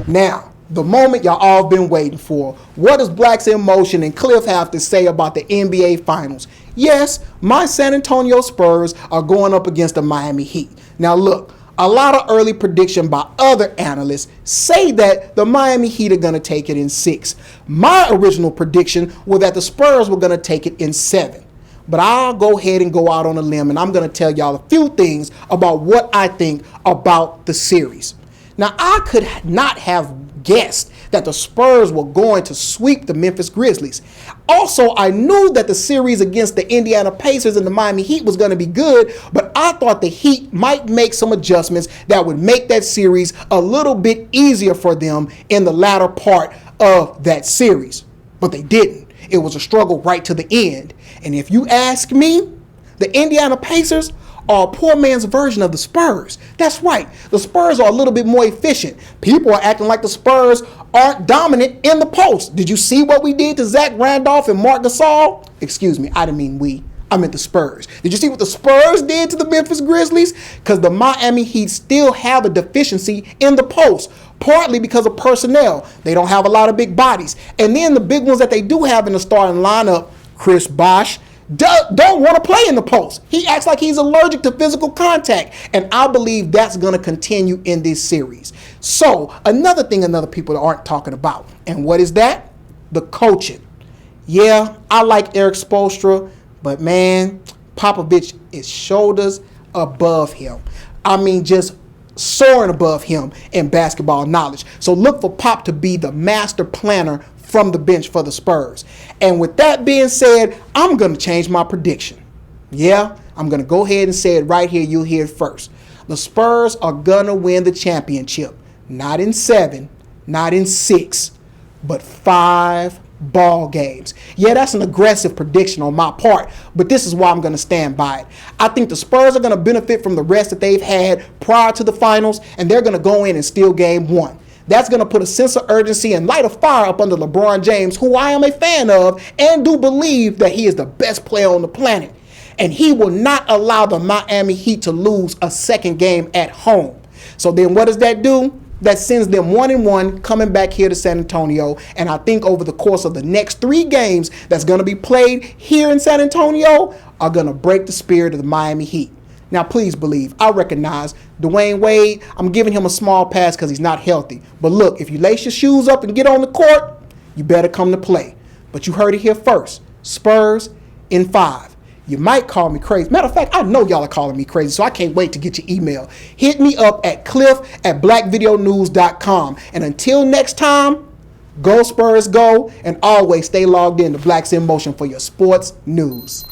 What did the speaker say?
Now, the moment y'all all been waiting for. What does Blacks in Motion and Cliff have to say about the NBA Finals? Yes, my San Antonio Spurs are going up against the Miami Heat. Now look, a lot of early prediction by other analysts say that the Miami Heat are going to take it in 6. My original prediction was that the Spurs were going to take it in 7. But I'll go ahead and go out on a limb, and I'm going to tell y'all a few things about what I think about the series. Now, I could not have guessed that the Spurs were going to sweep the Memphis Grizzlies. Also, I knew that the series against the Indiana Pacers and the Miami Heat was going to be good, but I thought the Heat might make some adjustments that would make that series a little bit easier for them in the latter part of that series. But they didn't. It was a struggle right to the end. And if you ask me, the Indiana Pacers are a poor man's version of the Spurs. That's right. The Spurs are a little bit more efficient. People are acting like the Spurs aren't dominant in the post. Did you see what we did to Zach Randolph and Marc Gasol? Excuse me, I didn't mean we. I meant the Spurs. Did you see what the Spurs did to the Memphis Grizzlies? Because the Miami Heat still have a deficiency in the post, partly because of personnel. They don't have a lot of big bodies. And then the big ones that they do have in the starting lineup, Chris Bosh, don't want to play in the post. He acts like he's allergic to physical contact. And I believe that's going to continue in this series. So another thing another people aren't talking about. And what is that? The coaching. Yeah, I like Eric Spoelstra, but man, Popovich is shoulders above him. I mean, just soaring above him in basketball knowledge. So look for Pop to be the master planner from the bench for the Spurs. And with that being said, I'm going to change my prediction. Yeah, I'm going to go ahead and say it right here. You'll hear it first. The Spurs are going to win the championship. Not in 7, not in 6, but 5 ball games. Yeah, that's an aggressive prediction on my part, but this is why I'm going to stand by it. I think the Spurs are going to benefit from the rest that they've had prior to the finals, and they're going to go in and steal game 1. That's going to put a sense of urgency and light a fire up under LeBron James, who I am a fan of and do believe that he is the best player on the planet. And he will not allow the Miami Heat to lose a second game at home. So then what does that do? That sends them 1-1 coming back here to San Antonio. And I think over the course of the next 3 games that's going to be played here in San Antonio are going to break the spirit of the Miami Heat. Now, please believe, I recognize Dwayne Wade, I'm giving him a small pass because he's not healthy. But look, if you lace your shoes up and get on the court, you better come to play. But you heard it here first. Spurs in 5. You might call me crazy. Matter of fact, I know y'all are calling me crazy, so I can't wait to get your email. Hit me up at cliff@blackvideonews.com. And until next time, go Spurs go, and always stay logged in to Blacks in Motion for your sports news.